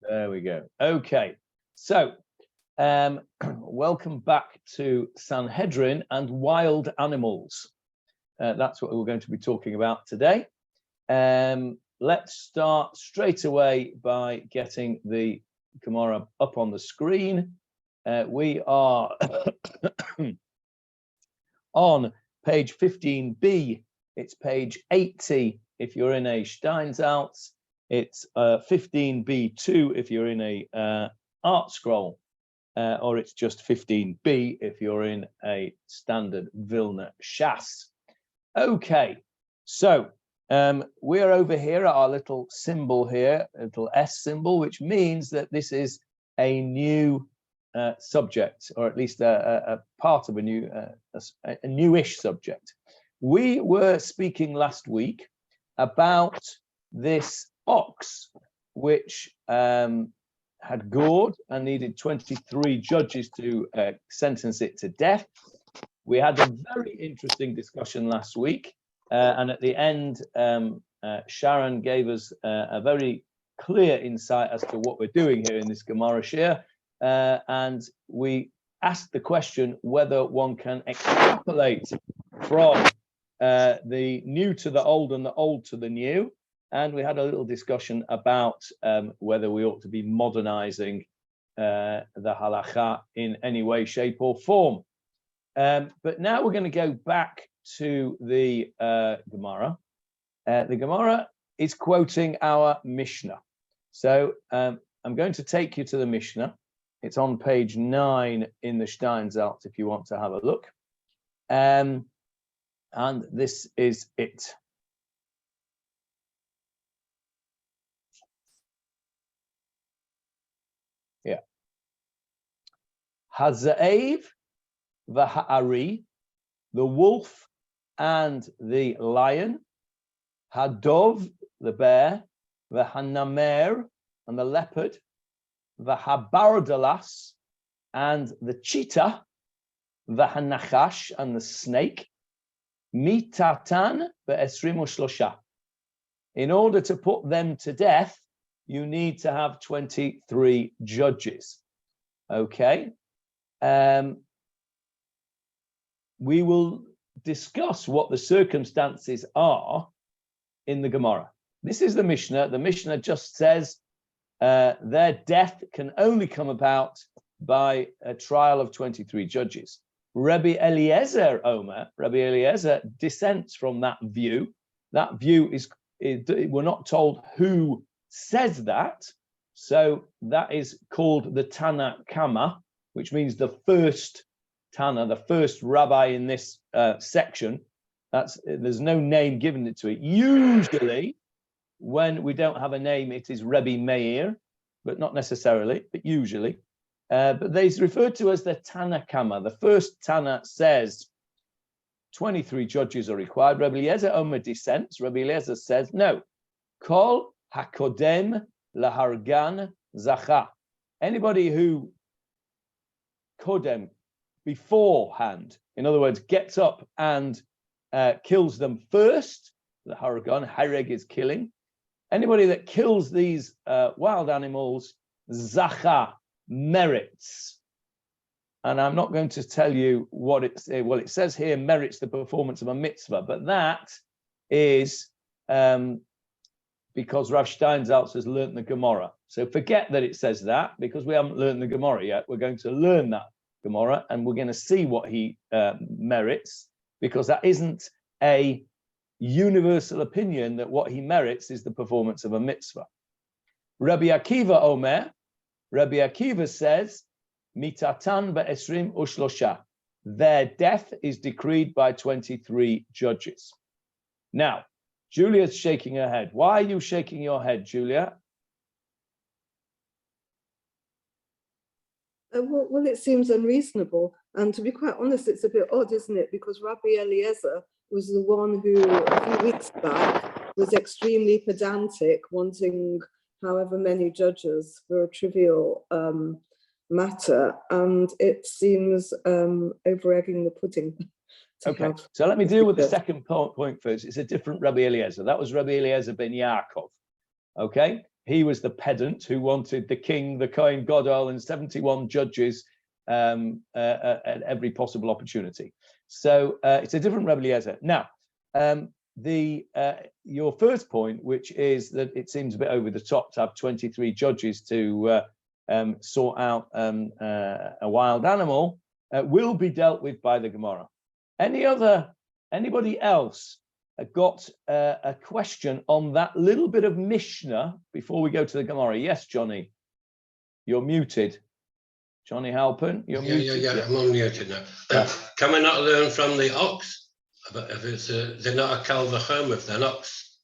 There we go. Okay, so welcome back to Sanhedrin and wild animals. That's what we're going to be talking about today. Let's start straight away by getting the Gemarah up on the screen. We are on page 15b. It's page 80 if you're in a Steinsaltz. It's 15b2 if you're in a art scroll, or it's just 15b if you're in a standard Vilna Shas. Okay, so we're over here at our little symbol here, a little S symbol, which means that this is a new subject, or at least a part of a newish subject. We were speaking last week about this ox, which had gored and needed 23 judges to sentence it to death. We had a very interesting discussion last week, and at the end, Sharon gave us a very clear insight as to what we're doing here in this Gemarah Shir, and we asked the question whether one can extrapolate from the new to the old and the old to the new. And we had a little discussion about whether we ought to be modernizing the halacha in any way, shape, or form. But now we're going to go back to the Gemarah. The Gemarah is quoting our Mishnah. So I'm going to take you to the Mishnah. It's on page 9 in the Steinsaltz if you want to have a look. And this is it. Yeah. Hazaev v'ha'ari, the wolf and the lion. Hadov, the bear. V'hanamer, and the leopard. V'habardalas, and the cheetah. V'hanachash, and the snake. Mitatan ve'esrim u'shlosha. In order to put them to death, you need to have 23 judges. Okay. We will discuss what the circumstances are in the Gemarah. This is the Mishnah. The Mishnah just says their death can only come about by a trial of 23 judges. Rabbi Eliezer Omer, Rabbi Eliezer dissents from that view. That view is we're not told who says that, so that is called the Tana Kama, which means the first Tana, the first rabbi in this section. There's no name given to it. Usually, when we don't have a name, it is Rabbi Meir, but not necessarily, but usually. But they referred to as the Tana Kama. The first Tana says 23 judges are required. Rabbi Eliezer Omer dissents. Rabbi Eliezer says no. Kol hakodem lahargan zacha. Anybody who kodem, beforehand, in other words, gets up and kills them first. The hargan, hareg is killing. Anybody that kills these wild animals, zacha, merits. And I'm not going to tell you what it says. Well, it says here merits the performance of a mitzvah, but that is because Rav Steinsaltz has learnt the Gemarah. So forget that it says that, because we haven't learned the Gemarah yet. We're going to learn that Gemarah, and we're going to see what he merits, because that isn't a universal opinion that what he merits is the performance of a mitzvah. Rabbi Akiva Omer, Rabbi Akiva says, mitatan be'esrim u'shlosha. Their death is decreed by 23 judges. Now, Julia's shaking her head. Why are you shaking your head, Julia? Well, it seems unreasonable. And to be quite honest, it's a bit odd, isn't it? Because Rabbi Eliezer was the one who, a few weeks back, was extremely pedantic, wanting however many judges for a trivial matter. And it seems over-egging the pudding. Okay, so let me deal with the second point first. It's a different Rabbi Eliezer. That was Rabbi Eliezer ben Yaakov. Okay, he was the pedant who wanted the king, the Kohen Gadol, and 71 judges at every possible opportunity. So it's a different Rebbe Eliezer. Now, your first point, which is that it seems a bit over the top to have 23 judges to sort out a wild animal, will be dealt with by the Gemara. Anybody else got a question on that little bit of Mishnah before we go to the Gemara? Yes, Johnny, you're muted. Johnny Halpern, you're muted. Yeah, I'm unmuted now. Can we not learn from the ox? If it's they're not a kalvachom, if they're an ox,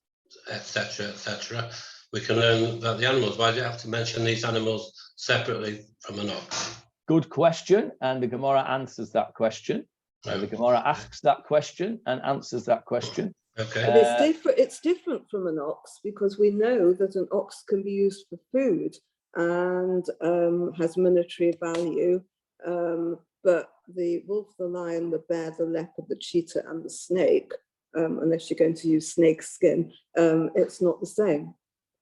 etc., we can learn about the animals. Why do you have to mention these animals separately from an ox? Good question, and the Gemara answers that question. The Gemara asks that question and answers that question. Okay. But it's different from an ox, because we know that an ox can be used for food and has monetary value. But the wolf, the lion, the bear, the leopard, the cheetah, and the snake, unless you're going to use snake skin, it's not the same.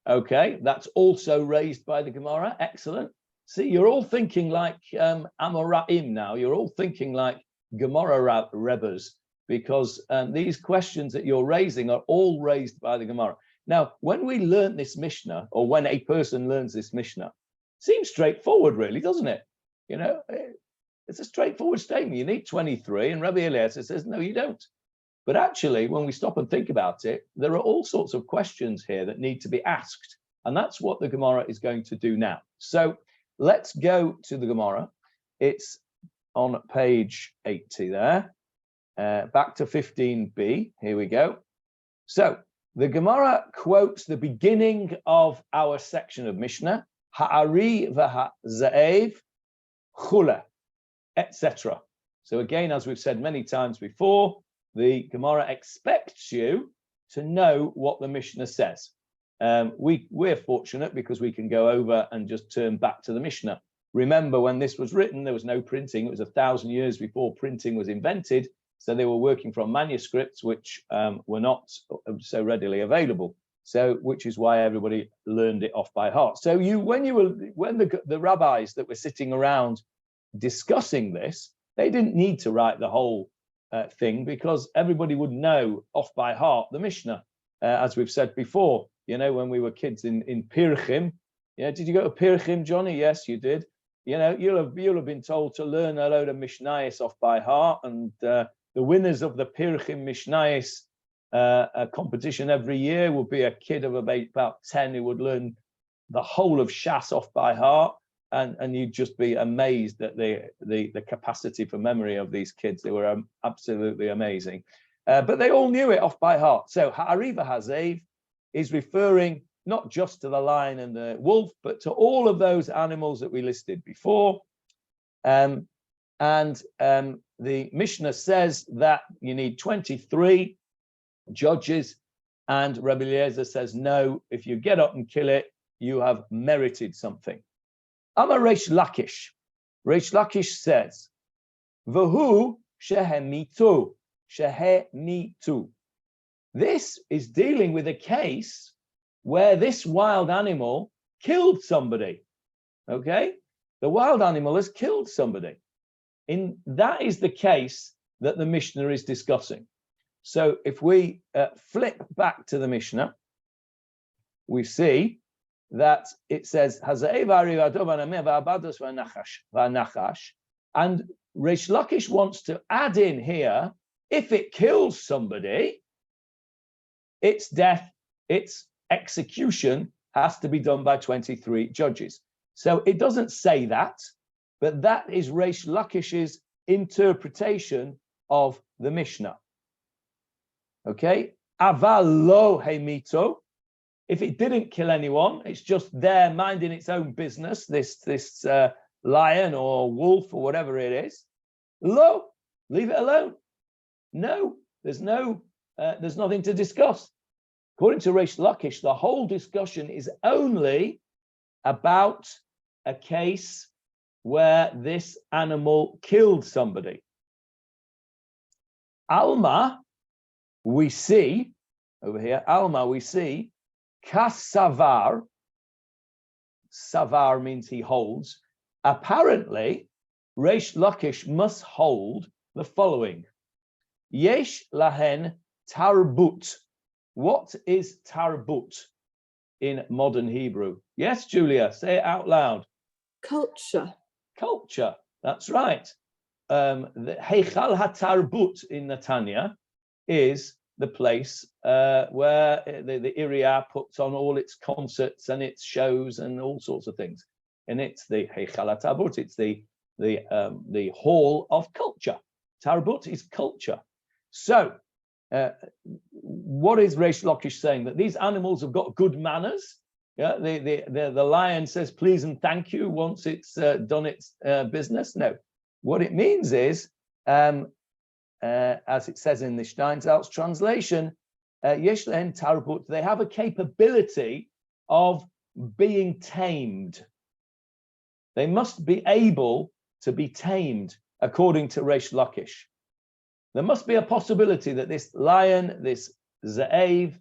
Okay, that's also raised by the Gemara. Excellent. See, you're all thinking like Amoraim now. You're all thinking like Gemara Rebbers, because these questions that you're raising are all raised by the Gemara. Now, when we learn this Mishnah, or when a person learns this Mishnah, it seems straightforward, really, doesn't it? You know, it's a straightforward statement. You need 23, and Rabbi Eliezer says, no, you don't. But actually, when we stop and think about it, there are all sorts of questions here that need to be asked. And that's what the Gemara is going to do now. So let's go to the Gemara. It's on page 80 there. Back to 15b. Here we go. So the Gemara quotes the beginning of our section of Mishnah, Ha'ari v'ha'zaev chule, etc. So again, as we've said many times before, the Gemara expects you to know what the Mishnah says. We're fortunate because we can go over and just turn back to the Mishnah. Remember, when this was written, there was no printing. It was 1,000 years before printing was invented. So they were working from manuscripts which were not so readily available. So, which is why everybody learned it off by heart. So when the rabbis that were sitting around discussing this, they didn't need to write the whole thing, because everybody would know off by heart the Mishnah, as we've said before. You know, when we were kids in Pirchim. Yeah, did you go to Pirchim, Johnny? Yes, you did. You know, you'll have been told to learn a load of Mishnayos off by heart, and the winners of the Pirchim Mishnayos competition every year would be a kid of about 10 who would learn the whole of Shas off by heart, and you'd just be amazed at the capacity for memory of these kids. They were absolutely amazing, but they all knew it off by heart. So Ha'ariva Hazev is referring not just to the lion and the wolf, but to all of those animals that we listed before. The Mishnah says that you need 23 judges, and Rabbi Eliezer says, no, if you get up and kill it, you have merited something. Amar Reish Lakish. Reish Lakish says, V'hu shehemitu, shehemitu. This is dealing with a case where this wild animal killed somebody. Okay? The wild animal has killed somebody. That is the case that the Mishnah is discussing. So if we flip back to the Mishnah, we see that it says, and Reish Lakish wants to add in here, if it kills somebody, its death, its execution has to be done by 23 judges. So it doesn't say that, but that is Reish Lakish's interpretation of the Mishnah. Okay, aval lo hemito. If it didn't kill anyone, it's just there minding its own business, this lion or wolf or whatever it is. Lo, leave it alone. No, there's nothing to discuss. According to Reish Lakish, the whole discussion is only about a case where this animal killed somebody. Alma, we see over here, Alma, we see Kasavar, savar means he holds. Apparently, Reish Lakish must hold the following. Yesh lahen tarbut. What is tarbut in modern Hebrew? Yes, Julia, say it out loud. Culture. Culture, that's right. The Heichal HaTarbut in Netanya is the place where the Iriya puts on all its concerts and its shows and all sorts of things. And it's the Heichal HaTarbut, it's the hall of culture. Tarbut is culture. So, what is Reish Lakish saying? That these animals have got good manners. Yeah, the lion says please and thank you once it's done its business. No, what it means is, as it says in the Steinsaltz translation, Yesh lehen tarbut, they have a capability of being tamed. They must be able to be tamed, according to Reish Lakish. There must be a possibility that this lion, this ze'ev,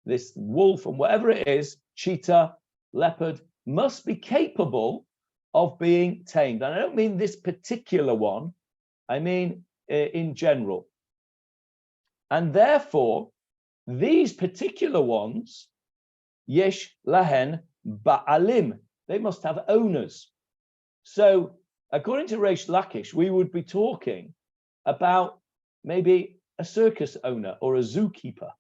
this wolf, and whatever it is, cheetah, leopard, must be capable of being tamed. And I don't mean this particular one, I mean in general. And therefore, these particular ones, yesh lahen ba'alim, they must have owners. So, according to Reish Lakish, we would be talking about maybe a circus owner or a zookeeper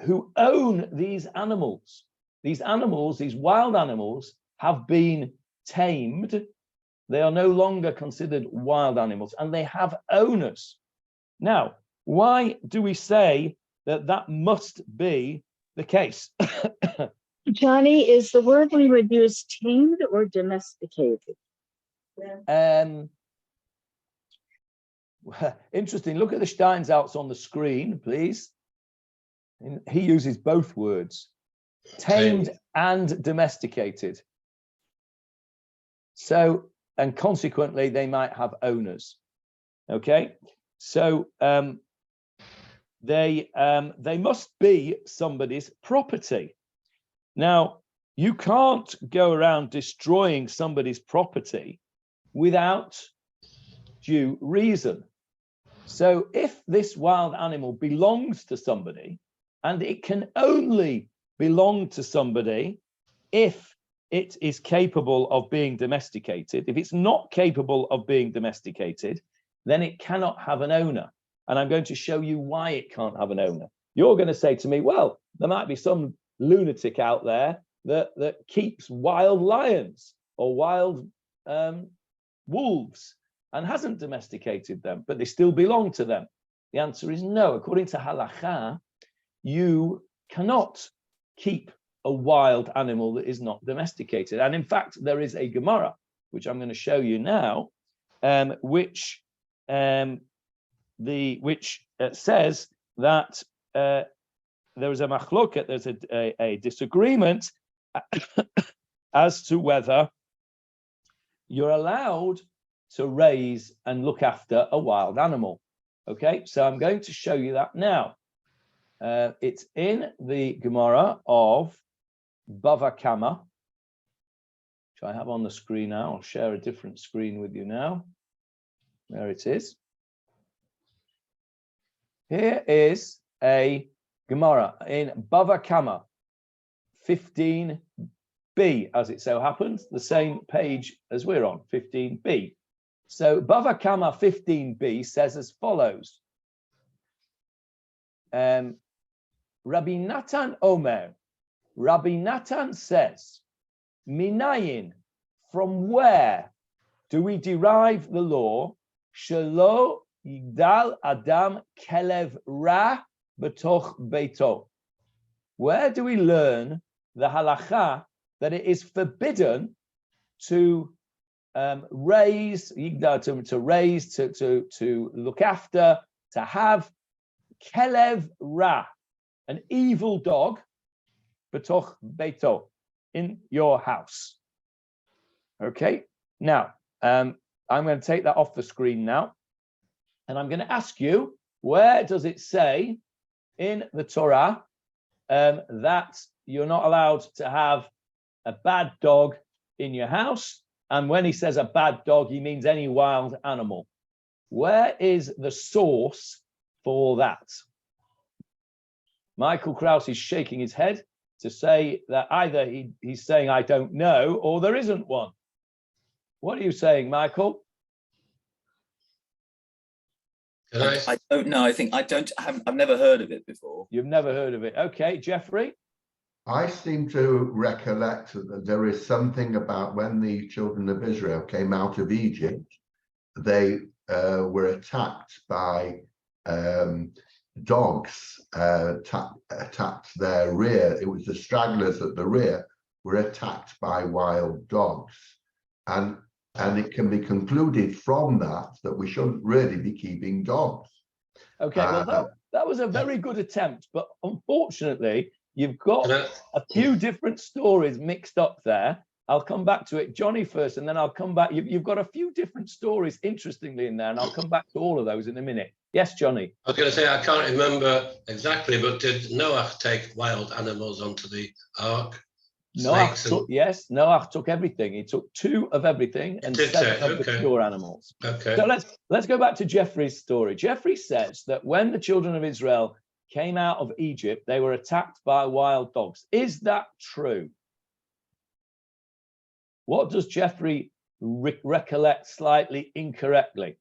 who own these animals. These animals, these wild animals, have been tamed. They are no longer considered wild animals, and they have owners. Now, why do we say that that must be the case? Johnny, is the word we would use tamed or domesticated? Interesting. Look at the Steinsaltz on the screen, please. He uses both words, tamed and domesticated. So, and consequently, they might have owners. Okay, so they must be somebody's property. Now, you can't go around destroying somebody's property without due reason. So if this wild animal belongs to somebody, and it can only belong to somebody if it is capable of being domesticated. If it's not capable of being domesticated, then it cannot have an owner. And I'm going to show you why it can't have an owner. You're going to say to me, well, there might be some lunatic out there that keeps wild lions or wild wolves and hasn't domesticated them, but they still belong to them. The answer is no. According to halakha, you cannot keep a wild animal that is not domesticated. And in fact, there is a Gemarah, which I'm going to show you now, which says that there is a machloket, there's a disagreement as to whether you're allowed to raise and look after a wild animal. Okay, so I'm going to show you that now. It's in the Gemarah of Bava Kama, which I have on the screen now. I'll share a different screen with you now. There it is. Here is a Gemarah in Bava Kama 15b, as it so happens, the same page as we're on, 15b. So Bava Kama 15b says as follows. Rabbi Natan Omer, Rabbi Natan says, Minayin, from where do we derive the law? Shelo yigdal adam kelev ra betoch beito. Where do we learn the halakha that it is forbidden to raise, to raise, to look after, to have kelev ra, an evil dog, betoch beito, in your house? Okay, now I'm going to take that off the screen now, and I'm going to ask you, where does it say in the Torah that you're not allowed to have a bad dog in your house. And when he says a bad dog, he means any wild animal. Where is the source for that? Michael Krause is shaking his head to say that either he's saying, I don't know, or there isn't one. What are you saying, Michael? I don't know. I've never heard of it before. You've never heard of it. Okay, Jeffrey? I seem to recollect that there is something about when the children of Israel came out of Egypt, they were attacked by dogs, attacked their rear. It was the stragglers at the rear were attacked by wild dogs. And it can be concluded from that we shouldn't really be keeping dogs. Okay, well, that was a very good attempt, but unfortunately, you've got a few different stories mixed up there. I'll come back to it. Johnny first, and then I'll come back. You've got a few different stories, interestingly, in there, and I'll come back to all of those in a minute. Yes, Johnny? I was going to say, I can't remember exactly, but did Noah take wild animals onto the ark? Noah took everything. He took 2 of everything and 7 of the pure animals. Okay. So let's go back to Jeffrey's story. Jeffrey says that when the children of Israel came out of Egypt, they were attacked by wild dogs. Is that true? What does Jeffrey recollect slightly incorrectly?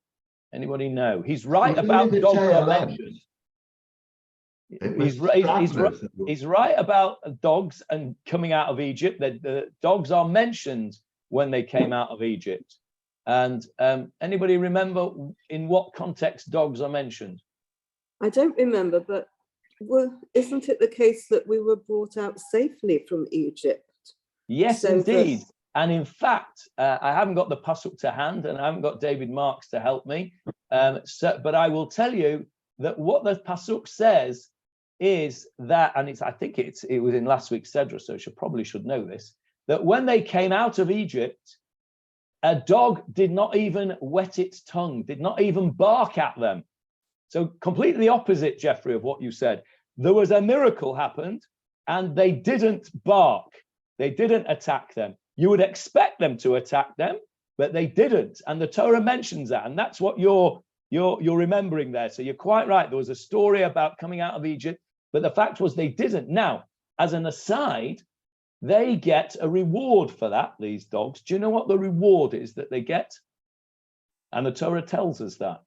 Anybody know? He's right about dogs are mentioned. He's right about dogs and coming out of Egypt. The dogs are mentioned when they came out of Egypt. And anybody remember in what context dogs are mentioned? I don't remember, but isn't it the case that we were brought out safely from Egypt? Yes, so indeed. And in fact, I haven't got the pasuk to hand, and I haven't got David Marks to help me. But I will tell you that what the pasuk says is that, and I think it was in last week's Sedra, so probably should know this, that when they came out of Egypt, a dog did not even wet its tongue, did not even bark at them. So completely opposite, Jeffrey, of what you said. There was a miracle happened, and they didn't bark. They didn't attack them. You would expect them to attack them, but they didn't. And the Torah mentions that, and that's what you're remembering there. So you're quite right. There was a story about coming out of Egypt, but the fact was they didn't. Now, as an aside, they get a reward for that, these dogs. Do you know what the reward is that they get? And the Torah tells us that.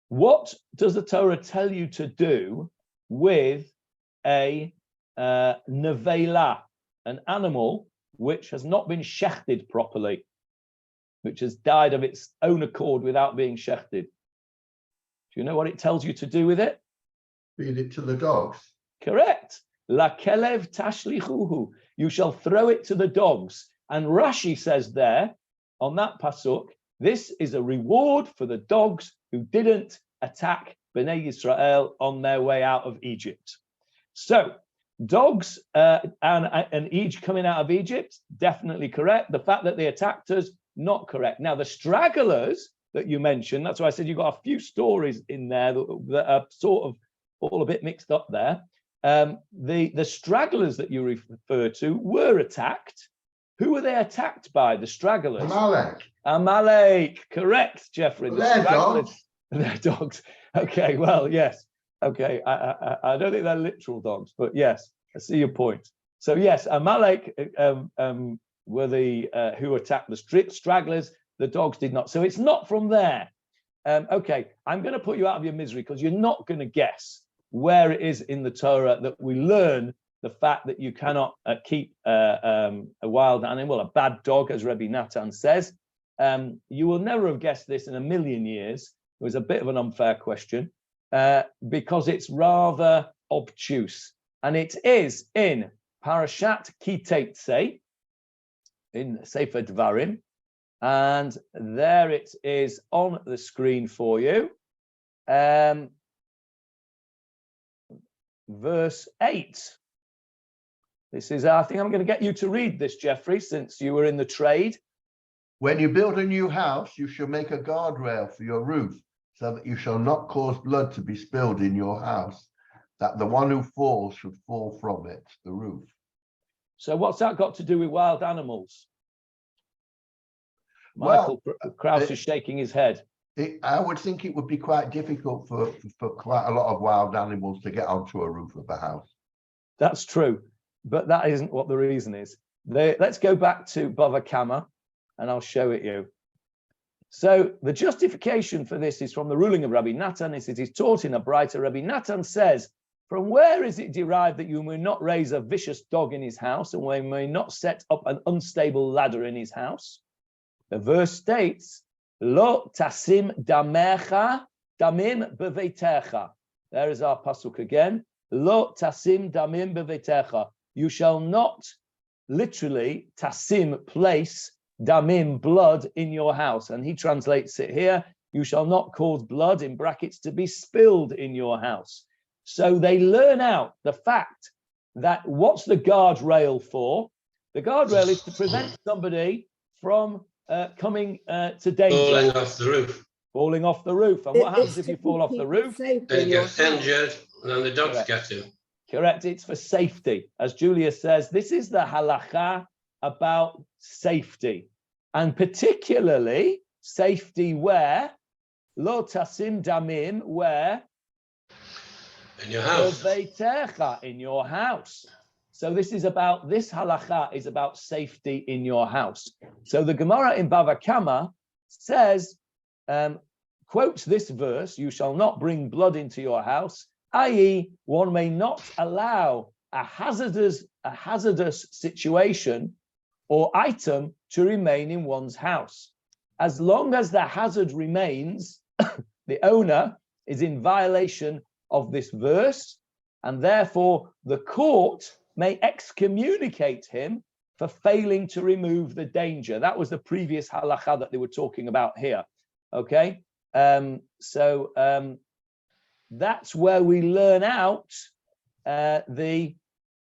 What does the Torah tell you to do with a nevela, an animal which has not been shechted properly, which has died of its own accord without being shechted? Do you know what it tells you to do with it? Feed it to the dogs. Correct. La kelev tashlichuhu. You shall throw it to the dogs. And Rashi says there on that pasuk, this is a reward for the dogs who didn't attack Bnei Yisrael on their way out of Egypt. So dogs and Egypt coming out of Egypt, definitely correct. The fact that they attacked us, not correct. Now the stragglers that you mentioned, that's why I said you've got a few stories in there that are sort of all a bit mixed up there. The stragglers that you refer to were attacked. Who were they attacked by? The stragglers. Amalek. Correct, Jeffrey. They're dogs. They're dogs. Okay, well, yes. Okay, I don't think they're literal dogs, but yes, I see your point. So yes, Amalek were the who attacked the stragglers. The dogs did not. So it's not from there. Okay, I'm going to put you out of your misery because you're not going to guess where it is in the Torah that we learn the fact that you cannot keep a wild animal, a bad dog, as Rabbi Natan says. You will never have guessed this in a million years. It was a bit of an unfair question because it's rather obtuse. And it is in Parashat Ki Teitzei, in Sefer Dvarim. And there it is on the screen for you. Verse 8. This is, I think I'm going to get you to read this, Jeffrey, since you were in the trade. When you build a new house, you shall make a guardrail for your roof, so that you shall not cause blood to be spilled in your house, that the one who falls should fall from it, the roof. So what's that got to do with wild animals? Well, Michael Krauss is shaking his head. I would think it would be quite difficult for quite a lot of wild animals to get onto a roof of a house. That's true, but that isn't what the reason is. Let's go back to Bava Kama, and I'll show it you. So the justification for this is from the ruling of Rabbi Natan. It is taught in a Braita. Rabbi Natan says, from where is it derived that you may not raise a vicious dog in his house and we may not set up an unstable ladder in his house? The verse states, Lo tasim damecha damim beveitecha. There is our pasuk again. Lo tasim damim beveitecha. You shall not literally tasim place damim blood in your house. And he translates it here. You shall not cause blood in brackets to be spilled in your house. So they learn out the fact that what's the guardrail for? The guardrail is to prevent somebody from coming to danger. Falling off the roof. Falling off the roof. And what happens if you fall off the roof? Then you get injured, and then the dogs get you. Correct. It's for safety. As Julia says, this is the halacha about safety. And particularly safety where? Lo tasim damim, where? In your house. In your house. So this halacha is about safety in your house. So the Gemara in Bava Kama says, quotes this verse, you shall not bring blood into your house, i.e. one may not allow a hazardous situation or item to remain in one's house. As long as the hazard remains, the owner is in violation of this verse, and therefore the court may excommunicate him for failing to remove the danger. That was the previous halacha that they were talking about here. Okay, that's where we learn out the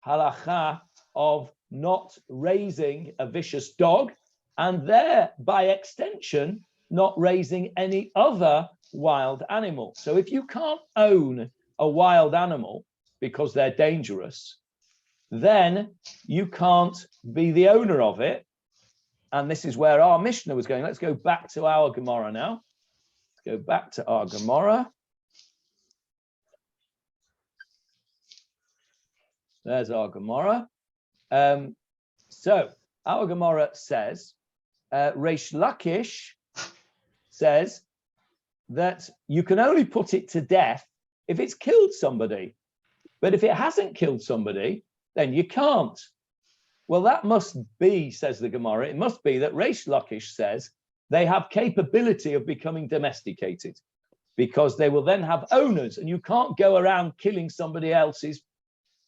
halacha of not raising a vicious dog, and there, by extension, not raising any other wild animal. So if you can't own a wild animal because they're dangerous, then you can't be the owner of it. And this is where our Mishnah was going. Let's go back to our Gemarah now. Let's go back to our Gemarah. There's our Gemarah. So our Gemarah says, Reish Lakish says that you can only put it to death if it's killed somebody. But if it hasn't killed somebody, then you can't. Well, that must be, says the Gemarah, it must be that Reish Lakish says they have capability of becoming domesticated, because they will then have owners, and you can't go around killing somebody else's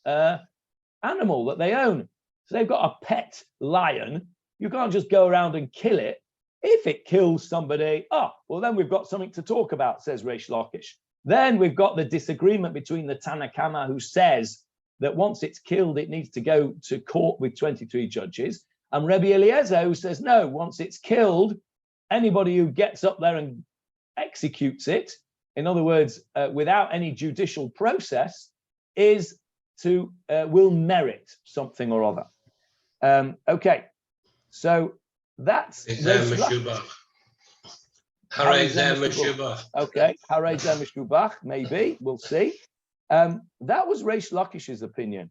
animal that they own. So they've got a pet lion. You can't just go around and kill it. If it kills somebody, well, then we've got something to talk about, says Reish Lakish. Then we've got the disagreement between the Tanna Kama, who says that once it's killed, it needs to go to court with 23 judges, and Rabbi Eliezer, who says, no, once it's killed, anybody who gets up there and executes it, in other words, without any judicial process, will merit something or other. Okay, so that's Meshubach. Harei Zeh Meshubach. Okay, Harei Zeh Meshubach, maybe, we'll see. That was Reish Lakish's opinion.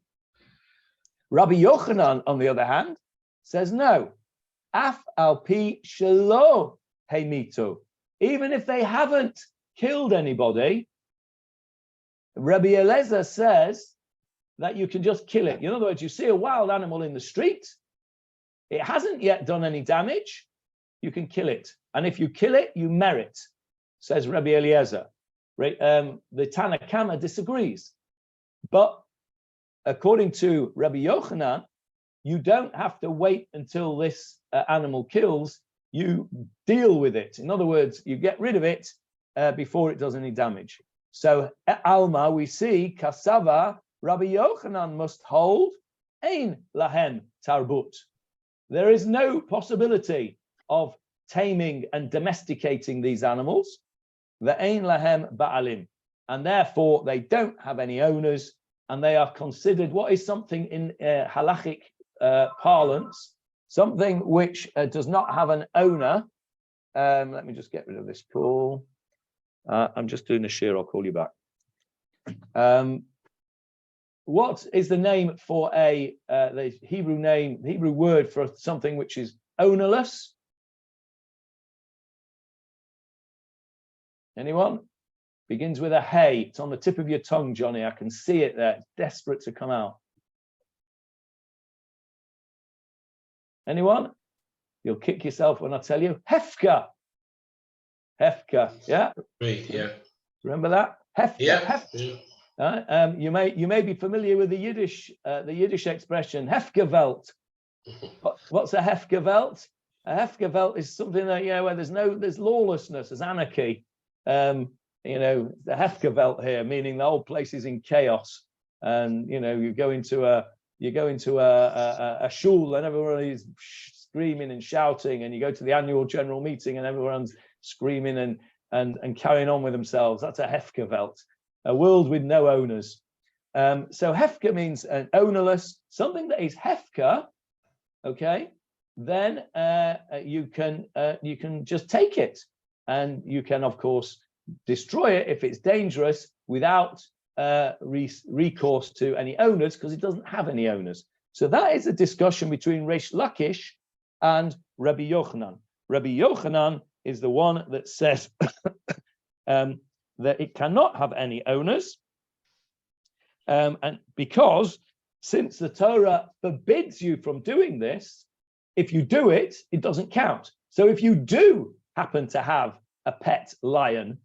Rabbi Yochanan, on the other hand, says no. Af al pi shelo heimitu. Even if they haven't killed anybody, Rabbi Eliezer says that you can just kill it. In other words, you see a wild animal in the street, it hasn't yet done any damage, you can kill it. And if you kill it, you merit, says Rabbi Eliezer. The Tanna Kama disagrees. But according to Rabbi Yochanan, you don't have to wait until this animal kills, you deal with it. In other words, you get rid of it before it does any damage. So at Alma, we see Kasava, Rabbi Yochanan must hold ein lahem tarbut. There is no possibility of taming and domesticating these animals. The ein lahem ba'alim, and therefore they don't have any owners, and they are considered what is something in halachic parlance, something which does not have an owner. Let me just get rid of this, Paul. I'm just doing a share. I'll call you back. What is the name for the Hebrew word for something which is ownerless? Anyone? Begins with a hey. It's on the tip of your tongue, Johnny. I can see it there. It's desperate to come out. Anyone? You'll kick yourself when I tell you. Hefka. Hefka. Yeah. Yeah. Remember that? Hefka. Yeah. Hefka. You may be familiar with the Yiddish expression Hefgewelt. What's a Hefgewelt? A Hefgewelt is something that where there's lawlessness, there's anarchy. The Hefgewelt here, meaning the whole place is in chaos, and you go into a shul and everyone is screaming and shouting, and you go to the annual general meeting and everyone's screaming and carrying on with themselves. That's a Hefgewelt. A world with no owners. So Hefka means an ownerless, something that is Hefka, okay, then you can just take it, and you can of course destroy it if it's dangerous without recourse to any owners, because it doesn't have any owners. So that is a discussion between Reish Lakish and Rabbi Yochanan. Rabbi Yochanan is the one that says that it cannot have any owners, and because since the Torah forbids you from doing this, if you do it, it doesn't count. So if you do happen to have a pet lion,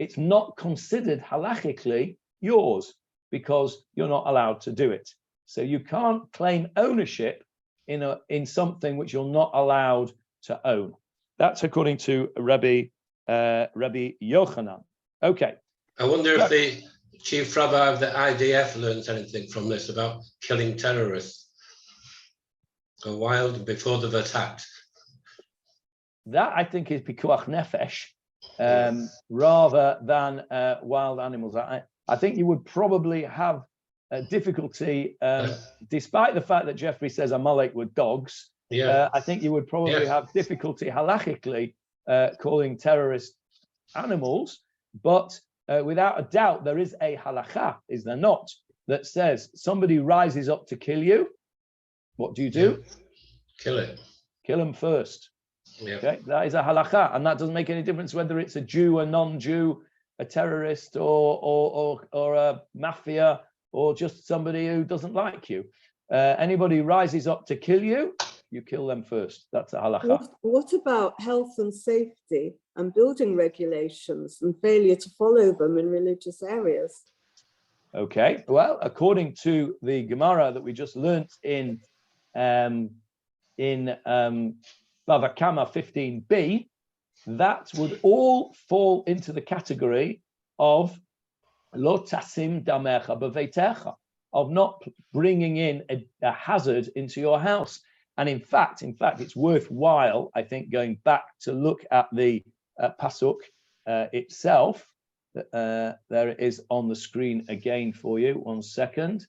it's not considered halachically yours because you're not allowed to do it. So you can't claim ownership in something which you're not allowed to own. That's according to Rabbi Yochanan. Okay. I wonder if the chief rabbi of the IDF learns anything from this about killing terrorists a while before they've attacked. That I think is pikuach nefesh rather than wild animals. I think you would probably have difficulty, despite the fact that Jeffrey says Amalek were dogs. Yeah. I think you would probably have difficulty halachically calling terrorists animals. But without a doubt, there is a halakha, is there not, that says somebody rises up to kill you. What do you do? Kill it. Kill him first. Yeah. Okay, that is a halakha, and that doesn't make any difference whether it's a Jew, a non-Jew, a terrorist, or a mafia, or just somebody who doesn't like you. Anybody who rises up to kill you, you kill them first. That's a halakha. What about health and safety and building regulations and failure to follow them in religious areas? Okay, well, according to the Gemarah that we just learnt in Bava Kama 15b, that would all fall into the category of lo tasim damecha b'veitecha, of not bringing in a hazard into your house. And in fact, it's worthwhile, I think, going back to look at the pasuk itself. There it is on the screen again for you. 1 second.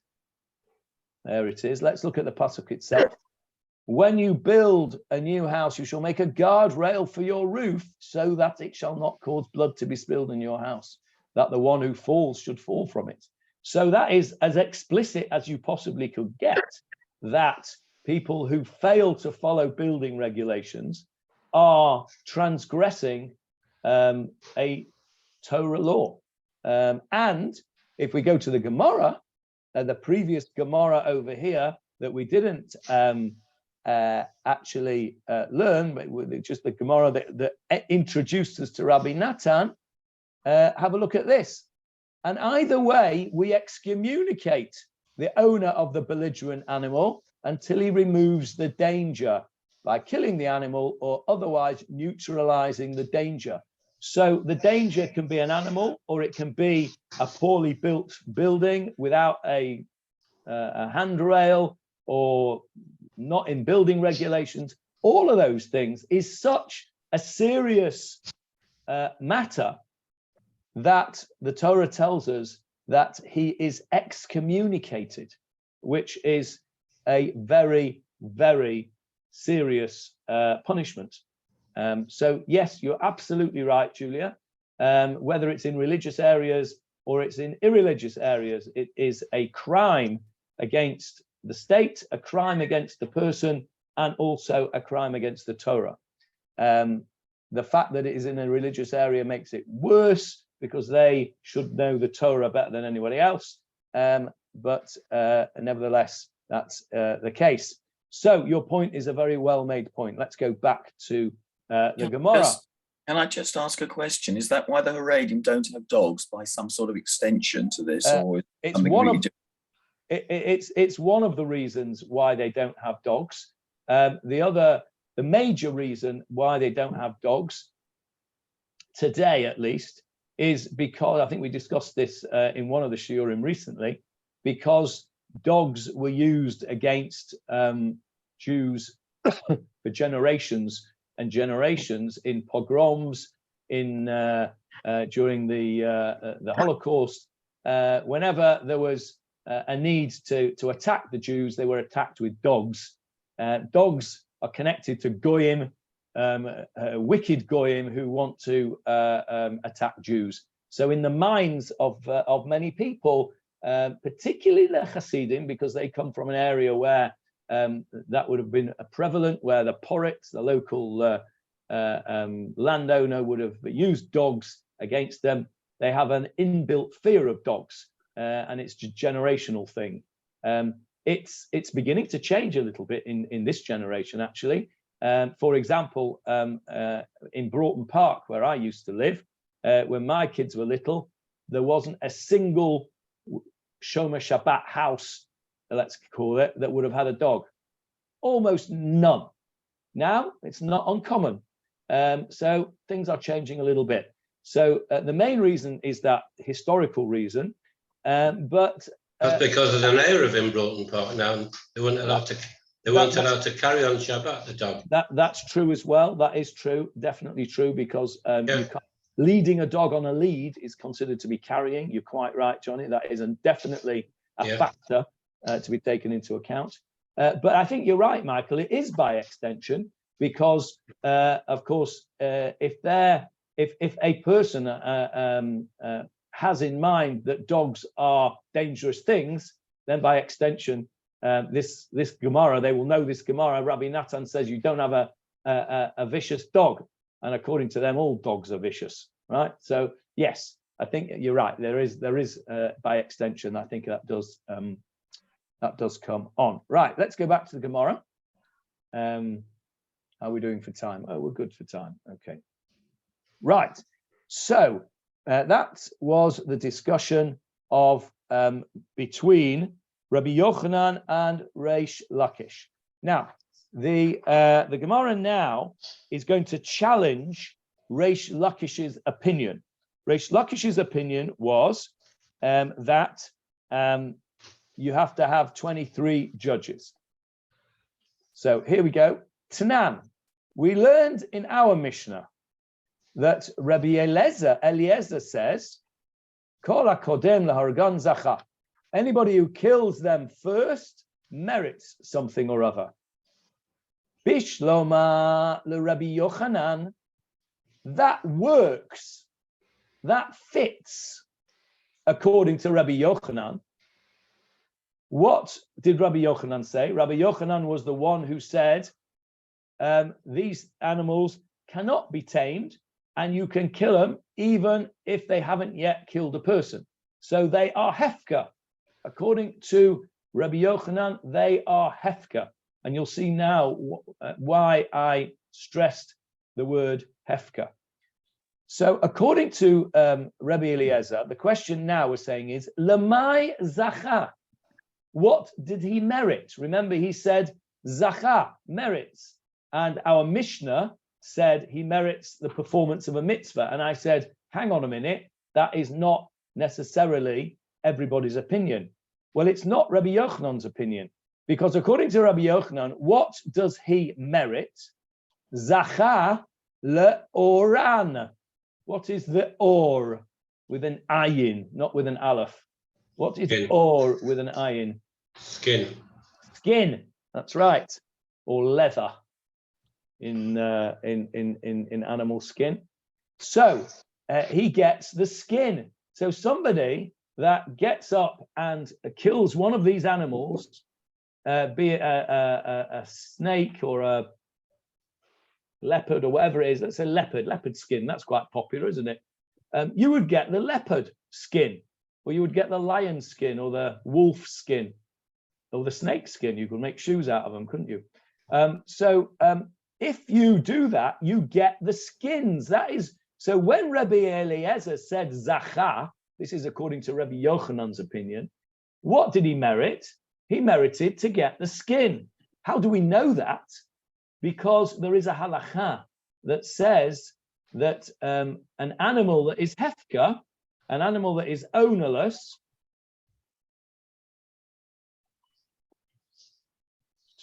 There it is. Let's look at the pasuk itself. When you build a new house, you shall make a guardrail for your roof so that it shall not cause blood to be spilled in your house, that the one who falls should fall from it. So that is as explicit as you possibly could get, that people who fail to follow building regulations are transgressing a Torah law. And if we go to the Gemarah, the previous Gemarah over here that we didn't actually learn, but just the Gemarah that introduced us to Rabbi Natan, have a look at this. And either way, we excommunicate the owner of the belligerent animal until he removes the danger by killing the animal or otherwise neutralizing the danger. So the danger can be an animal, or it can be a poorly built building without a handrail, or not in building regulations. All of those things is such a serious matter that the Torah tells us that he is excommunicated, which is a very, very serious punishment. So yes, you're absolutely right, Julia. Whether it's in religious areas or it's in irreligious areas, it is a crime against the state, a crime against the person, and also a crime against the Torah. The fact that it is in a religious area makes it worse because they should know the Torah better than anybody else. But nevertheless, that's the case. So your point is a very well-made point. Let's go back to the Gemara. Can I just ask a question? Is that why the Haredim don't have dogs by some sort of extension to this? Or it's one of the reasons why they don't have dogs. The major reason why they don't have dogs today, at least, is because I think we discussed this in one of the shiurim recently, because dogs were used against Jews for generations and generations in pogroms, in during the Holocaust. Whenever there was a need to attack the Jews, they were attacked with dogs. Dogs are connected to goyim, wicked goyim who want to attack Jews. So in the minds of many people, particularly the Hasidim, because they come from an area where that would have been prevalent, where the poritz, the local landowner, would have used dogs against them. They have an inbuilt fear of dogs, and it's a generational thing. It's beginning to change a little bit in this generation, actually. For example, in Broughton Park, where I used to live, when my kids were little, there wasn't a single Shomer Shabbat house, let's call it, that would have had a dog. Almost none. Now it's not uncommon. So things are changing a little bit. So the main reason is that historical reason, but that's because of the mayor of in Broughton Park now. They weren't allowed to. They weren't allowed to carry on Shabbat, the dog. That's true as well. That is true, definitely true, because leading a dog on a lead is considered to be carrying. You're quite right, Johnny. That is definitely a factor to be taken into account. But I think you're right, Michael. It is by extension, because of course, if a person has in mind that dogs are dangerous things, then by extension, this Gemara, they will know this Gemara. Rabbi Natan says you don't have a vicious dog, and according to them, all dogs are vicious, right? So yes, I think you're right. There is by extension. I think that does come on. Right. Let's go back to the Gemara. How are we doing for time? Oh, we're good for time. Okay. Right. So that was the discussion of between Rabbi Yochanan and Reish Lakish. Now, the Gemara now is going to challenge Reish Lakish's opinion. Reish Lakish's opinion was that you have to have 23 judges. So here we go. Tanan, we learned in our Mishnah that Rabbi Eliezer says, Kol hakodem lahargan zacha. Anybody who kills them first merits something or other. Bishloma le Rabbi Yochanan, that works, that fits, according to Rabbi Yochanan. What did Rabbi Yochanan say? Rabbi Yochanan was the one who said, these animals cannot be tamed, and you can kill them even if they haven't yet killed a person. So they are hefka. According to Rabbi Yochanan, they are hefka. And you'll see now why I stressed the word hefka. So according to Rabbi Eliezer, the question now we're saying is, Lamai zacha. What did he merit? Remember, he said zacha, merits. And our Mishnah said he merits the performance of a mitzvah. And I said, hang on a minute, that is not necessarily everybody's opinion. Well, it's not Rabbi Yochanan's opinion, because according to Rabbi Yochanan, what does he merit? Zacha le'oran. What is the or with an ayin, not with an aleph? What is Skin. or with an ayin? Skin. Skin. That's right, or leather in animal skin. So he gets the skin. So somebody that gets up and kills one of these animals, be it a snake or a leopard or whatever it is, let's say leopard skin, that's quite popular, isn't it? You would get the leopard skin, or you would get the lion skin, or the wolf skin, or the snake skin. You could make shoes out of them, couldn't you? If you do that, you get the skins. That is, so when Rabbi Eliezer said Zacha, this is according to Rabbi Yochanan's opinion, what did he merit? He merited to get the skin. How do we know that? Because there is a halacha that says that an animal that is hefker, an animal that is ownerless,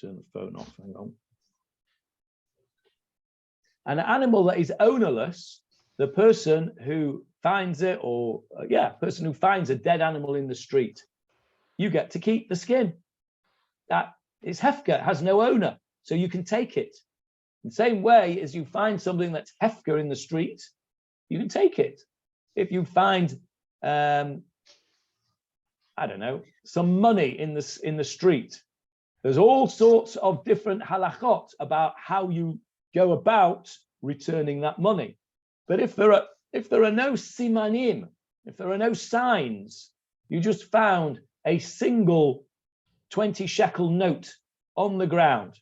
turn the phone off, hang on. An animal that is ownerless, the person who finds it, or person who finds a dead animal in the street, you get to keep the skin. That is hefker, has no owner, so you can take it. In the same way as you find something that's hefker in the street, you can take it. If you find, I don't know, some money in the street, there's all sorts of different halachot about how you go about returning that money. But if there are no simanim, if there are no signs, you just found a single 20 shekel note on the ground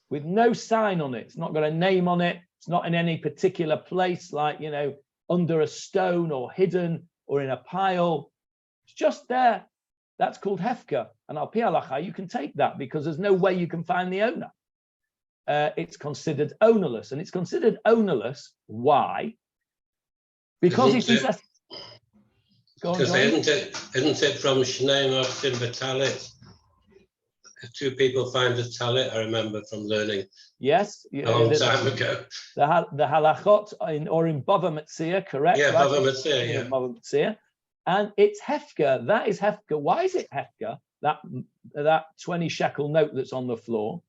with no sign on it. It's not got a name on it. It's not in any particular place, like, you know, under a stone or hidden or in a pile. It's just there. That's called hefker. And al pi halacha, you can take that because there's no way you can find the owner. It's considered ownerless, and it's considered ownerless. Why? Because it is a... Because isn't it from Shnei Mochsin V'Talit? Two people find a talit, I remember from learning. Yes, a long time ago. The halachot in Bava Metzia, correct? Yeah, right? Bava Metzia, yeah. Bava Metzia. And it's hefker. That is hefker. Why is it hefker? That 20 shekel note that's on the floor,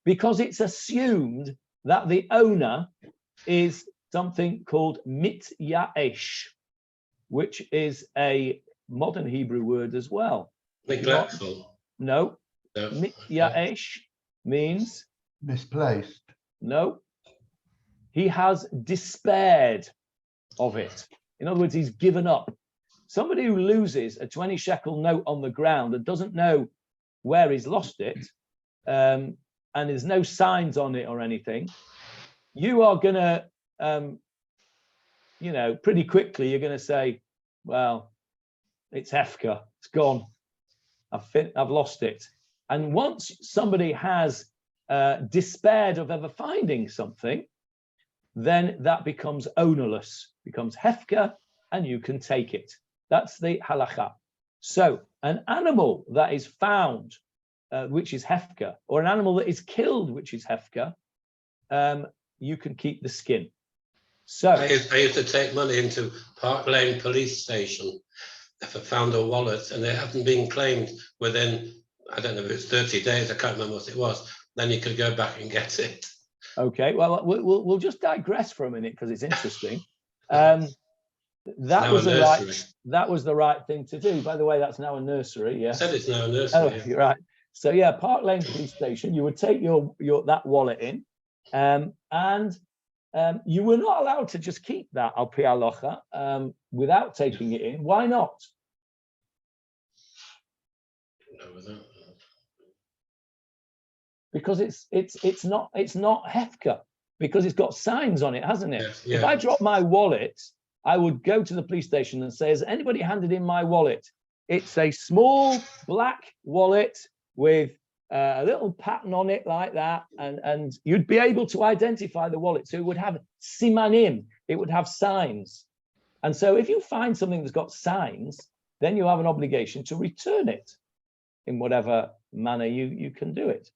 because it's assumed that the owner is something called mityaesh, which is a modern Hebrew word as well. Neglectful. No. Mityaesh means misplaced. No. He has despaired of it. In other words, he's given up. Somebody who loses a 20 shekel note on the ground and doesn't know where he's lost it, and there's no signs on it or anything, you are going to, pretty quickly, you're going to say, well, it's hefker, it's gone. I've lost it. And once somebody has despaired of ever finding something, then that becomes ownerless, becomes hefker, and you can take it. That's the halacha. So an animal that is found, which is hefker, or an animal that is killed, which is hefker, you can keep the skin. So I used to take money into Park Lane police station if I found a wallet and it hadn't been claimed within, I don't know if it's 30 days, I can't remember what it was, then you could go back and get it. Okay, well, we'll just digress for a minute because it's interesting. That was the right thing to do. By the way, that's now a nursery. Yeah, I said it's now a nursery. Oh, yeah. You're right. So yeah, Park Lane police station. You would take your that wallet in, and you were not allowed to just keep that al pi halacha without taking it in. Why not? Because it's not hefker, because it's got signs on it, hasn't it? Yes, yeah. If I drop my wallet, I would go to the police station and say, has anybody handed in my wallet? It's a small black wallet with a little pattern on it like that, and you'd be able to identify the wallet. So it would have simanim, it would have signs. And so if you find something that's got signs, then you have an obligation to return it in whatever manner you can do it.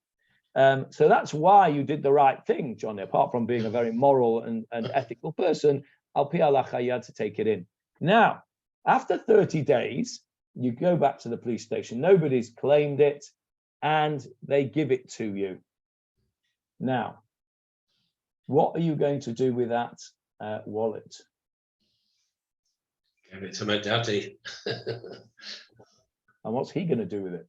So that's why you did the right thing, Johnny. Apart from being a very moral and ethical person, al pi halacha, you had to take it in. Now, after 30 days, you go back to the police station. Nobody's claimed it. and they give it to you. Now, what are you going to do with that wallet? Give it to my daddy. And what's he going to do with it?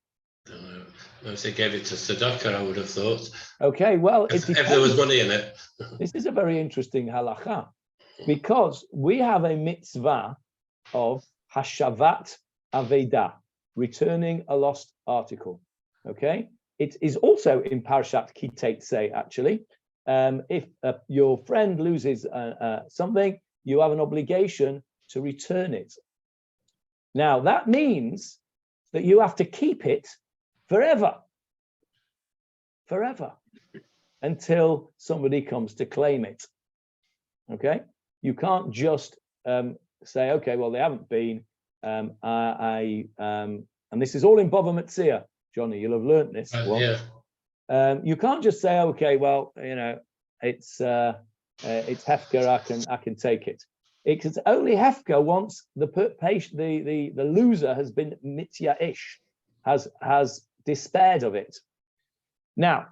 If they gave it to tzedakah, I would have thought. Okay, well, If there was money in it. This is a very interesting halacha, because we have a mitzvah of hashavat aveda, returning a lost article. Okay, it is also in Parashat Ki Teitzei, actually. If your friend loses something, you have an obligation to return it. Now, that means that you have to keep it forever, until somebody comes to claim it. Okay, you can't just say, okay, well, they haven't been, and this is all in Bava Metzia, Johnny, you'll have learned this. Yeah. You can't just say, okay, well, you know, it's hefker, I can take it. It's only hefker once the loser has been mitya'ish, has despaired of it. Now,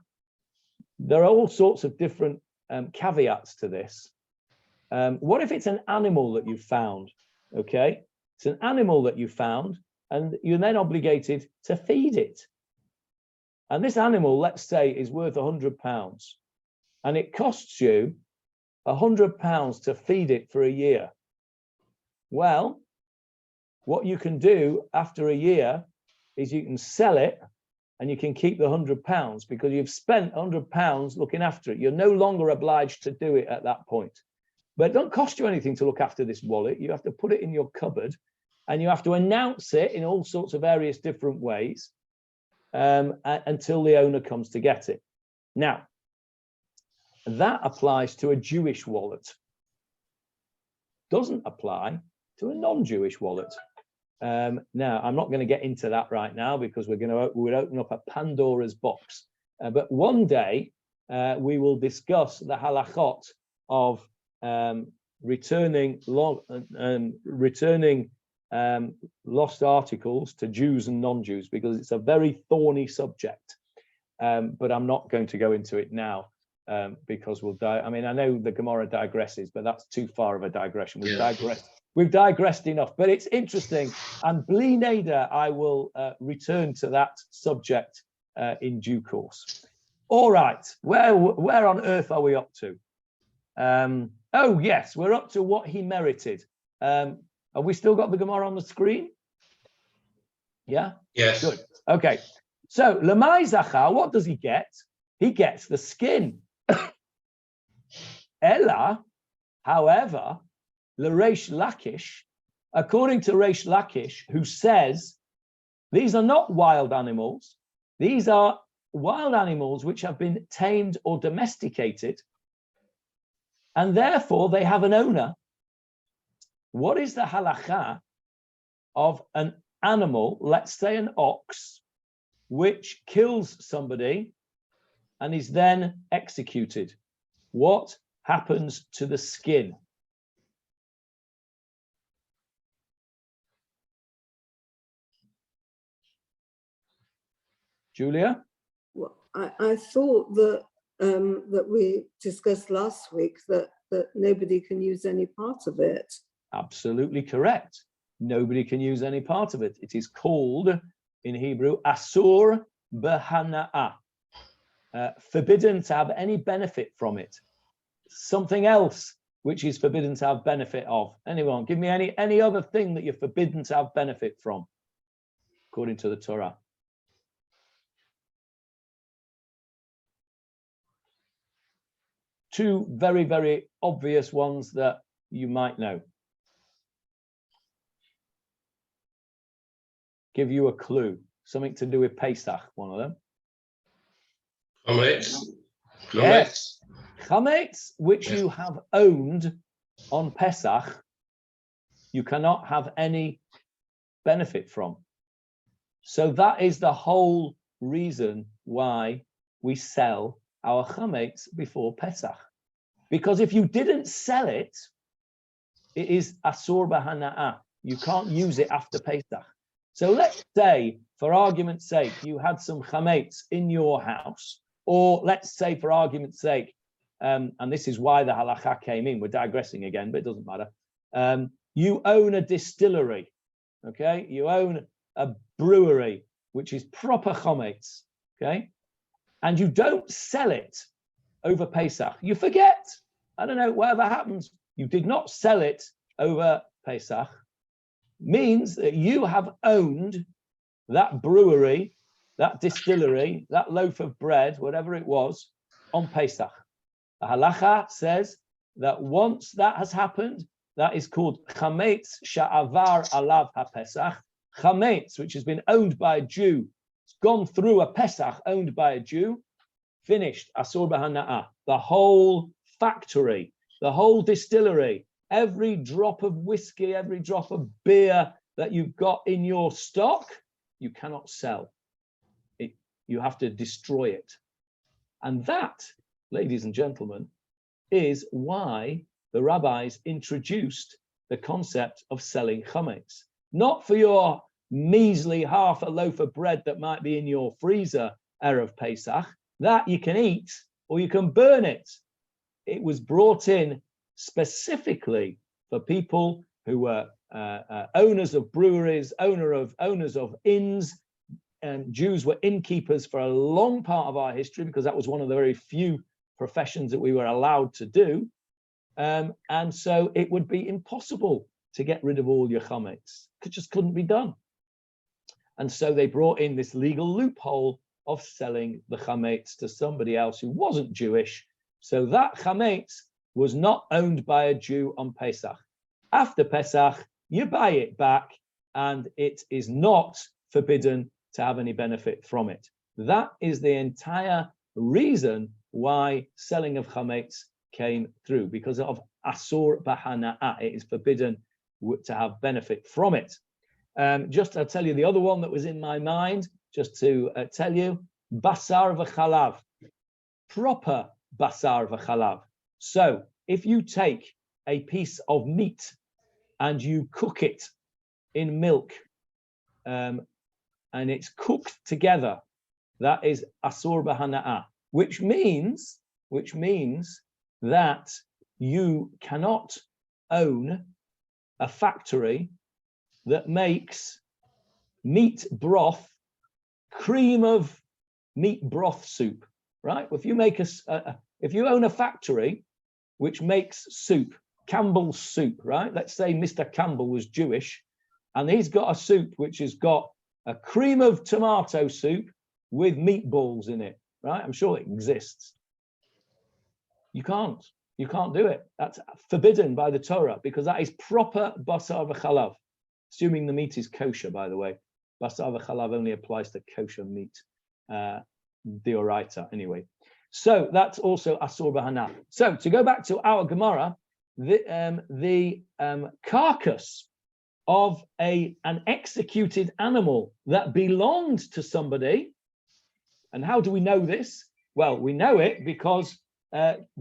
there are all sorts of different caveats to this. What if it's an animal that you found? Okay, it's an animal that you found, and you're then obligated to feed it. And this animal, let's say, is worth £100, and it costs you £100 to feed it for a year. Well, what you can do after a year is you can sell it, and you can keep the £100 because you've spent £100 looking after it. You're no longer obliged to do it at that point. But it don't cost you anything to look after this wallet. You have to put it in your cupboard, and you have to announce it in all sorts of various different ways until the owner comes to get it. Now, that applies to a Jewish wallet. Doesn't apply to a non-Jewish wallet. Now, I'm not going to get into that right now because we'll open up a Pandora's box. But one day we will discuss the halachot of returning lost articles to Jews and non-Jews, because it's a very thorny subject. But I'm not going to go into it now because we'll die. I mean, I know the Gemarah digresses, but that's too far of a digression. We've digressed enough, but it's interesting. And Bli Neder, I will return to that subject in due course. All right, where on earth are we up to? Oh yes, we're up to what he merited. Have we still got the Gemarah on the screen? Yeah. Yes. Good. Okay. So Lemai Zachar, what does he get? He gets the skin. Ella, however, L'Reish Lakish, according to Reish Lakish, who says these are not wild animals, these are wild animals which have been tamed or domesticated, and therefore they have an owner. What is the halacha of an animal, let's say an ox, which kills somebody and is then executed? What happens to the skin? Julia? Well, I thought that that we discussed last week that nobody can use any part of it. Absolutely correct. Nobody can use any part of it. It is called in Hebrew asur b'hana'ah, forbidden to have any benefit from it. Something else which is forbidden to have benefit of. Anyone, give me any other thing that you're forbidden to have benefit from, according to the Torah. Two very, very obvious ones that you might know. Give you a clue. Something to do with Pesach, one of them. Chametz. Yes. Chametz, which you have owned on Pesach, you cannot have any benefit from. So that is the whole reason why we sell our chametz before Pesach. Because if you didn't sell it, it is asur b'hana'ah. You can't use it after Pesach. So let's say for argument's sake, you had some chametz in your house, or let's say for argument's sake, and this is why the halacha came in, we're digressing again, but it doesn't matter. You own a distillery, okay? You own a brewery, which is proper chametz, okay? And you don't sell it over Pesach. You forget, I don't know, whatever happens, you did not sell it over Pesach, means that you have owned that brewery, that distillery, that loaf of bread, whatever it was, on Pesach. The halacha says that once that has happened, that is called chametz sha'avar alav ha-Pesach. Chametz, which has been owned by a Jew, it's gone through a Pesach owned by a Jew, finished, asur b'hana'ah. The whole factory, the whole distillery, every drop of whiskey, every drop of beer that you've got in your stock, you cannot sell it. You have to destroy it. And that, ladies and gentlemen, is why the rabbis introduced the concept of selling chametz. Not for your measly half a loaf of bread that might be in your freezer erev Pesach, that you can eat or you can burn it. It was brought in specifically for people who were owners of breweries, owners of inns, and Jews were innkeepers for a long part of our history because that was one of the very few professions that we were allowed to do. And so it would be impossible to get rid of all your chametz. It just couldn't be done. And so they brought in this legal loophole of selling the chametz to somebody else who wasn't Jewish. So that chametz was not owned by a Jew on Pesach. After Pesach, you buy it back and it is not forbidden to have any benefit from it. That is the entire reason why selling of chametz came through, because of asur b'hana'ah. It is forbidden to have benefit from it. Just I'll tell you the other one that was in my mind, just to tell you, basar v'chalav, proper basar v'chalav. So if you take a piece of meat and you cook it in milk, and it's cooked together, that is asur b'hana'ah, which means that you cannot own a factory that makes meat broth, cream of meat broth soup, right? If you make if you own a factory which makes soup, Campbell's soup, right? Let's say Mr. Campbell was Jewish, and he's got a soup which has got a cream of tomato soup with meatballs in it, right? I'm sure it exists. You can't do it. That's forbidden by the Torah because that is proper basar v'chalav, assuming the meat is kosher, by the way. Basar v'chalav only applies to kosher meat, deoraita, anyway. So that's also asur b'hana'ah. So to go back to our Gemara, the carcass of an executed animal that belonged to somebody, and how do we know this? Well, we know it because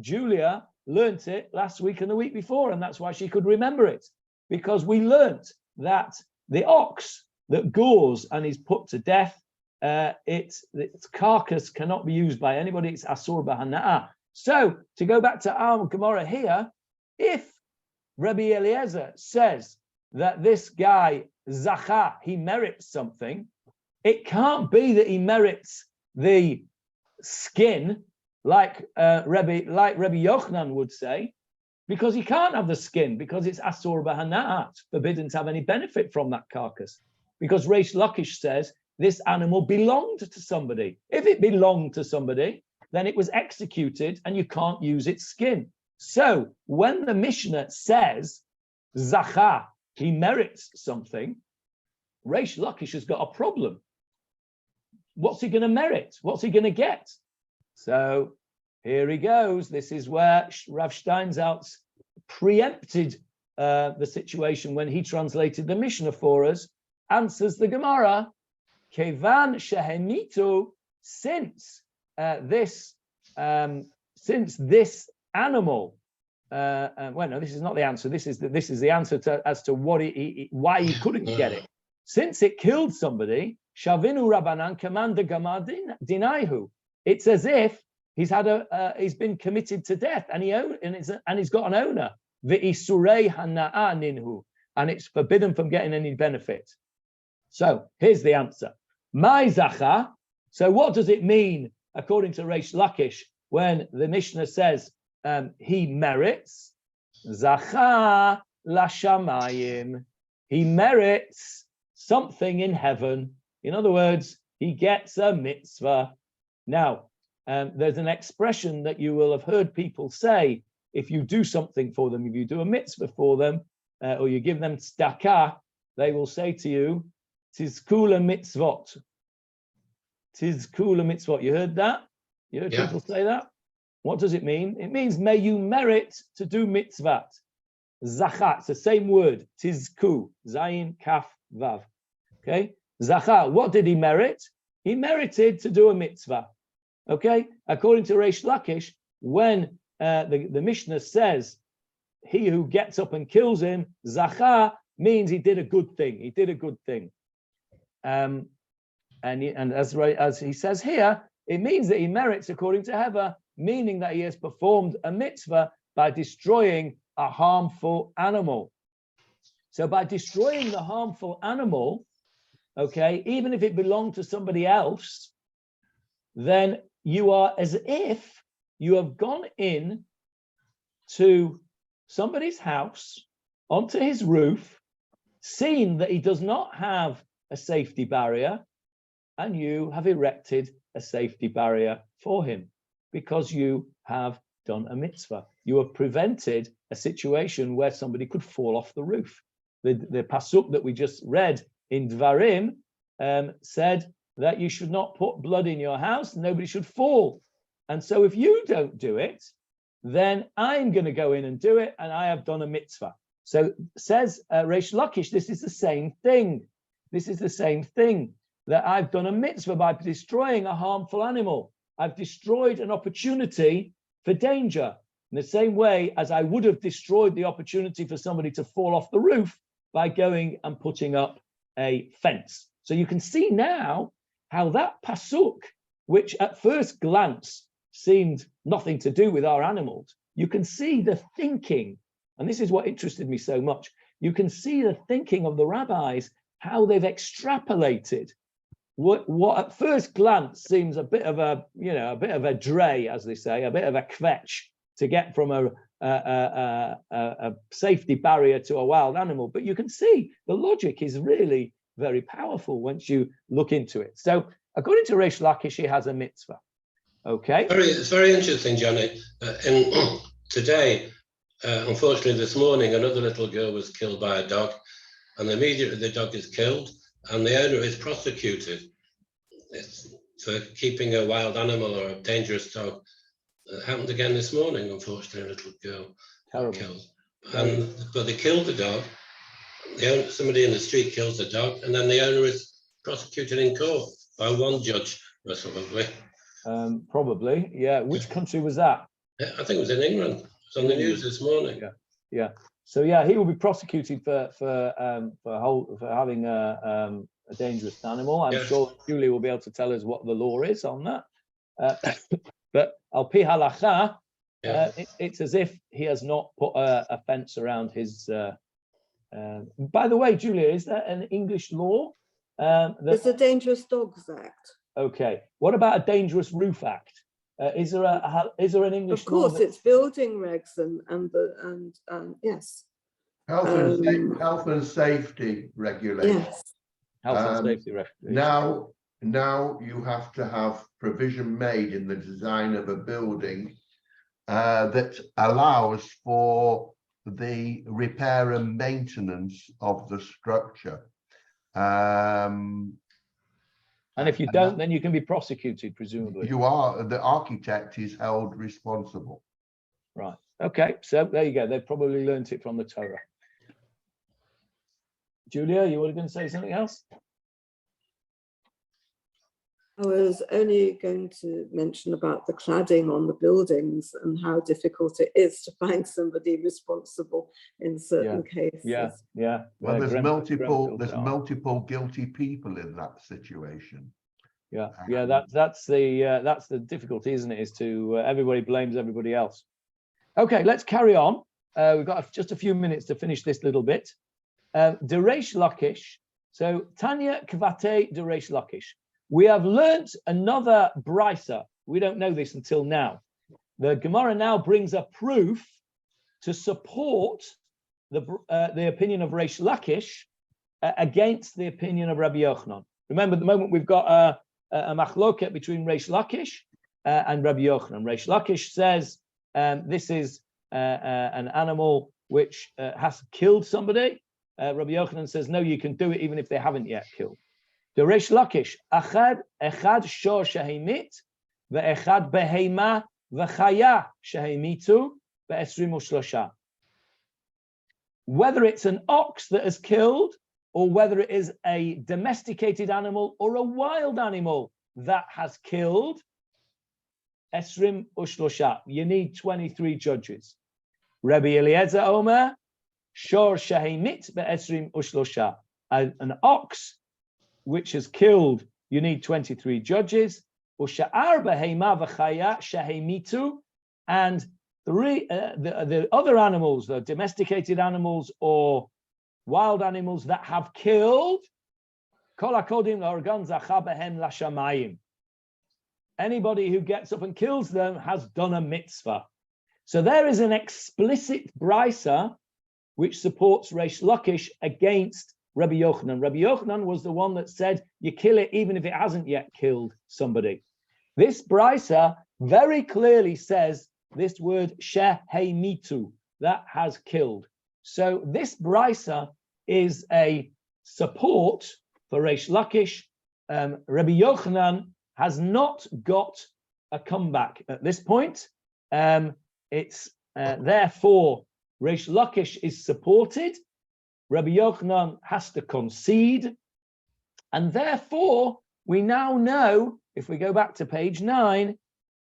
Julia learnt it last week and the week before, and that's why she could remember it, because we learnt that the ox that gores and is put to death, its carcass cannot be used by anybody. It's asur b'hana'ah. So to go back to our Gemara here, if Rabbi Eliezer says that this guy zacha, he merits something, it can't be that he merits the skin like Rabbi Yochanan would say, because he can't have the skin because it's asur b'hana'ah, forbidden to have any benefit from that carcass. Because Reish Lakish says this animal belonged to somebody. If it belonged to somebody, then it was executed and you can't use its skin. So when the Mishnah says zacha, he merits something, Reish Lakish has got a problem. What's he going to merit? What's he going to get? So here he goes. This is where Rav Steinsaltz preempted the situation when he translated the Mishnah for us. Answers the Gemara, Kevan shehemitu, since this animal. Well, no, this is not the answer. This is the answer as to what why he couldn't get it. Since it killed somebody, Shavinu Rabbanan Commander Gamar Dinaihu. It's as if he's been committed to death, and he's got an owner. V'isurei hana'a ninhu, and it's forbidden from getting any benefit. So here's the answer. My zacha. So what does it mean according to Reish Lakish when the Mishnah says he merits? Zacha lashamayim. He merits something in heaven. In other words, he gets a mitzvah. Now, there's an expression that you will have heard people say if you do something for them, if you do a mitzvah for them, or you give them tzedakah, they will say to you, Tizkula mitzvot. Tizkula mitzvot. You heard that? You heard people say that? What does it mean? It means may you merit to do mitzvah. Zacha, it's the same word. Tizku, zayin, kaf, vav. Okay? Zacha, what did he merit? He merited to do a mitzvah. Okay? According to Reish Lakish, when the Mishnah says, he who gets up and kills him, Zacha, means he did a good thing. He did a good thing. And as he says here, it means that he merits according to Heva, meaning that he has performed a mitzvah by destroying a harmful animal. So by destroying the harmful animal, okay, even if it belonged to somebody else, then you are as if you have gone in to somebody's house, onto his roof, seen that he does not have a safety barrier, and you have erected a safety barrier for him because you have done a mitzvah. You have prevented a situation where somebody could fall off the roof. The pasuk that we just read in Dvarim said that you should not put blood in your house, nobody should fall. And so if you don't do it, then I'm going to go in and do it, and I have done a mitzvah. So says Reish Lakish, this is the same thing. This is the same thing, that I've done a mitzvah by destroying a harmful animal. I've destroyed an opportunity for danger, in the same way as I would have destroyed the opportunity for somebody to fall off the roof by going and putting up a fence. So you can see now how that pasuk, which at first glance seemed nothing to do with our animals, you can see the thinking, and this is what interested me so much. You can see the thinking of the rabbis, how they've extrapolated what at first glance seems a bit of a dray, as they say, a bit of a kvetch to get from a safety barrier to a wild animal. But you can see the logic is really very powerful once you look into it. So according to Reish Lakish, he has a mitzvah. Okay. It's very interesting, Johnny. Today, unfortunately, this morning, another little girl was killed by a dog, and immediately the dog is killed, and the owner is prosecuted for keeping a wild animal or a dangerous dog. It happened again this morning, unfortunately, a little girl killed. But they killed the dog. Somebody in the street kills the dog, and then the owner is prosecuted in court by one judge, probably. Probably, yeah. Which country was that? Yeah, I think it was in England. It was on the news this morning. Yeah. So yeah, he will be prosecuted for having a dangerous animal. I'm sure Julie will be able to tell us what the law is on that. But al pi halacha, it's as if he has not put a fence around his. By the way, Julia, is there an English law? There's a Dangerous Dogs Act. Okay. What about a Dangerous Roof Act? Is there an English law? Of course, it's building regs and yes. Health and safety regulations. Yes. Health and safety regulations. Now you have to have provision made in the design of a building that allows for the repair and maintenance of the structure. And if you don't, then you can be prosecuted, presumably. The architect is held responsible. Right. Okay. So there you go. They've probably learned it from the Torah. Julia, you were going to say something else? I was only going to mention about the cladding on the buildings and how difficult it is to find somebody responsible in certain cases. Yeah. Well, there's Grenfell multiple guilty people in that situation. Yeah, that's the difficulty, isn't it? Is to everybody blames everybody else. Okay, let's carry on. We've got just a few minutes to finish this little bit. Dereish Lakish. So Tanya Kvate Dereish Lakish. We have learnt another brisa. We don't know this until now. The Gemara now brings a proof to support the opinion of Reish Lakish against the opinion of Rabbi Yochanan. Remember, at the moment we've got a machloket between Reish Lakish and Rabbi Yochanan. Reish Lakish says this is an animal which has killed somebody. Rabbi Yochanan says, no, you can do it even if they haven't yet killed. The Reish Lakish, echad shor shehemit, ve'echad behema v'chaya shehemitu ve'esrim u'shlosha. Whether it's an ox that is killed, or whether it is a domesticated animal or a wild animal that has killed, esrim u'shlosha. You need 23 judges. Rabbi Eliezer Omer, shor shehemit ve'esrim u'shlosha. An ox which has killed, you need 23 judges. And the other animals, the domesticated animals or wild animals that have killed, anybody who gets up and kills them has done a mitzvah. So there is an explicit brisa which supports Reish Lakish against Rabbi Yochanan. Rabbi Yochanan was the one that said you kill it even if it hasn't yet killed somebody. This brisa very clearly says this word shehemitu, that has killed. So this brisa is a support for Reish Lakish. Rabbi Yochanan has not got a comeback at this point. It's therefore Reish Lakish is supported. Rabbi Yochanan has to concede, and therefore we now know, if we go back to page 9,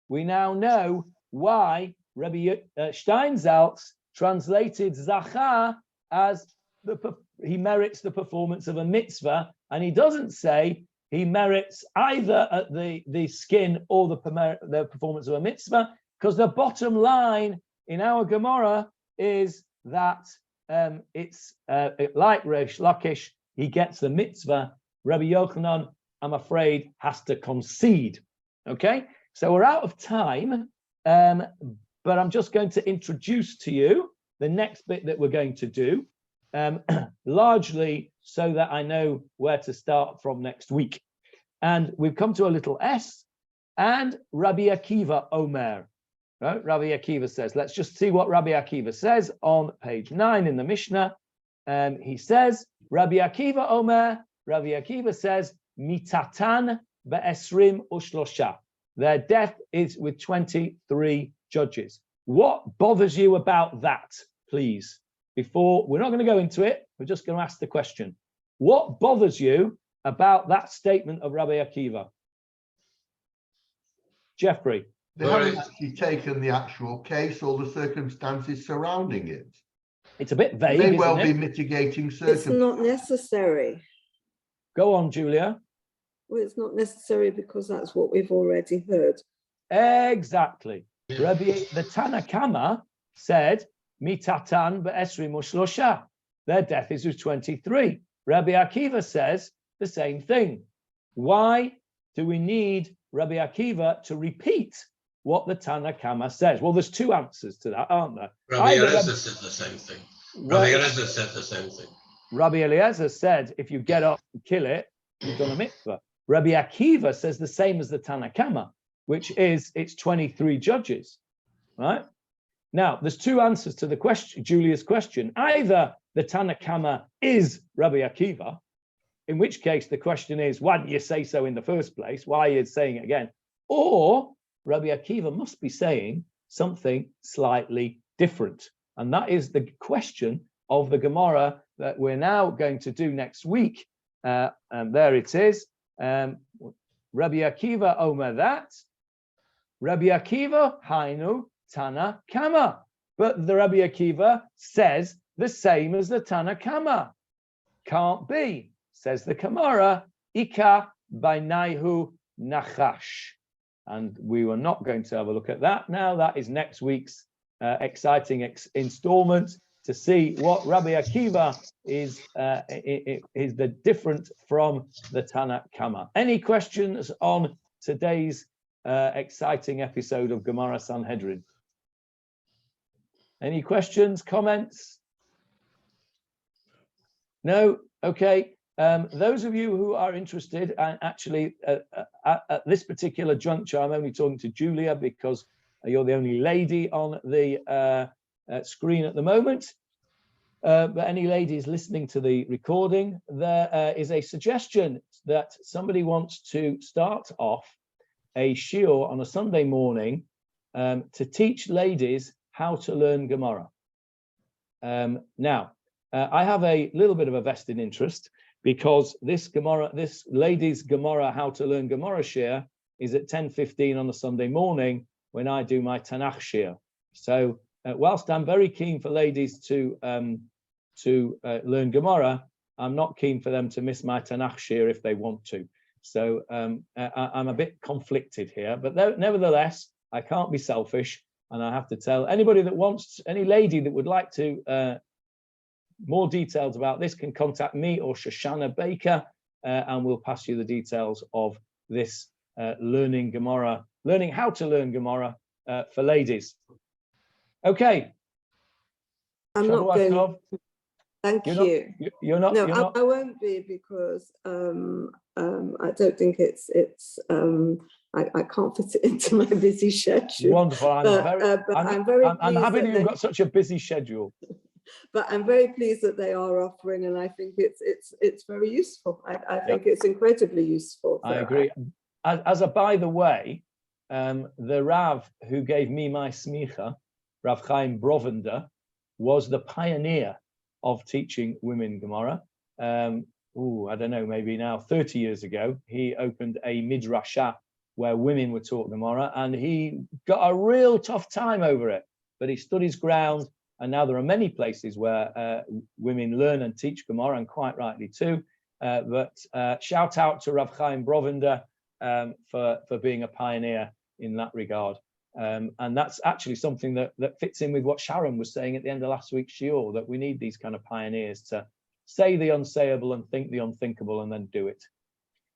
we now know why Rabbi Steinsaltz translated Zachar as he merits the performance of a mitzvah, and he doesn't say he merits either at the skin or the performance of a mitzvah, because the bottom line in our Gemara is that it's like Reish Lakish, he gets the mitzvah. Rabbi Yochanan, I'm afraid, has to concede. Okay, so we're out of time, but I'm just going to introduce to you the next bit that we're going to do, largely so that I know where to start from next week. And we've come to a little S, and Rabbi Akiva Omer. Right? Rabbi Akiva says, let's just see what Rabbi Akiva says on page 9 in the Mishnah. He says, Rabbi Akiva Omer, Rabbi Akiva says, mitatan be'esrim u'shlosha. Their death is with 23 judges. What bothers you about that, please? We're not going to go into it, we're just going to ask the question. What bothers you about that statement of Rabbi Akiva? Jeffrey. They haven't actually taken the actual case or the circumstances surrounding it. It's a bit vague, May well isn't be it? mitigating It's circumstances. not necessary. Go on, Julia. Well, it's not necessary because that's what we've already heard. Exactly. The Tanakama said, mitatan be'esrim u'shlosha. Their death is with 23. Rabbi Akiva says the same thing. Why do we need Rabbi Akiva to repeat what the Tanakama says? Well, there's two answers to that, aren't there? Rabbi Eliezer said the same thing. Rabbi Eliezer said the same thing. Rabbi Eliezer said, if you get up and kill it, you've done a mitzvah. Rabbi Akiva says the same as the Tanakama, which is it's 23 judges, right? Now, there's two answers to the question, Julia's question. Either the Tanakama is Rabbi Akiva, in which case the question is, why didn't you say so in the first place? Why are you saying it again? Or Rabbi Akiva must be saying something slightly different. And that is the question of the Gemara that we're now going to do next week. And there it is. Rabbi Rabbi Akiva Omer that. Rabbi Akiva Hainu Tana Kama. But the Rabbi Akiva says the same as the Tana Kama. Can't be, says the Gemarah, Ika Bainaihu Nachash. And we were not going to have a look at that now. That is next week's exciting installment to see what Rabbi Akiva is the different from the Tana Kama. Any questions on today's exciting episode of Gemarah Sanhedrin? Any questions, comments? No? Okay. Those of you who are interested, and actually at this particular juncture, I'm only talking to Julia because you're the only lady on the screen at the moment. But any ladies listening to the recording, there is a suggestion that somebody wants to start off a shiur on a Sunday morning to teach ladies how to learn Gemarah. Now, I have a little bit of a vested interest because this ladies' Gemarah, how to learn Gemarah shiur is at 10:15 on a Sunday morning when I do my Tanakh shiur. So whilst I'm very keen for ladies to learn Gemarah, I'm not keen for them to miss my Tanakh shiur if they want to. So I'm a bit conflicted here, but nevertheless, I can't be selfish, and I have to tell anybody that wants, any lady that would like to more details about this can contact me or Shoshana Baker, and we'll pass you the details of this learning how to learn Gemarah for ladies. Okay. I'm not going. Thank you. You're not. No, I won't be because I don't think it's I can't fit it into my busy schedule. Wonderful. I'm happy that you've got such a busy schedule. But I'm very pleased that they are offering, and I think it's very useful. I think it's incredibly useful. I agree. As a by the way, the Rav who gave me my smicha, Rav Chaim Brovender, was the pioneer of teaching women Gemarah. I don't know, maybe now 30 years ago, he opened a midrashah where women were taught Gemarah, and he got a real tough time over it, but he stood his ground. And now there are many places where women learn and teach Gemarah, and quite rightly too. But shout out to Rav Chaim Brovender for being a pioneer in that regard. And that's actually something that fits in with what Sharon was saying at the end of last week's shiur, that we need these kind of pioneers to say the unsayable and think the unthinkable and then do it.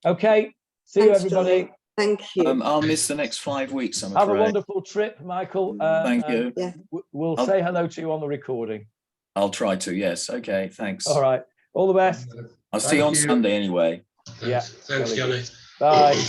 Okay, see you everybody. John. Thank you. I'll miss the next 5 weeks, I'm afraid. Have a wonderful trip, Michael. Thank you. Yeah. We'll say hello to you on the recording. I'll try to, yes. Okay, thanks. All right. All the best. I'll see you on Sunday anyway. Yeah. Thanks, Johnny. Bye.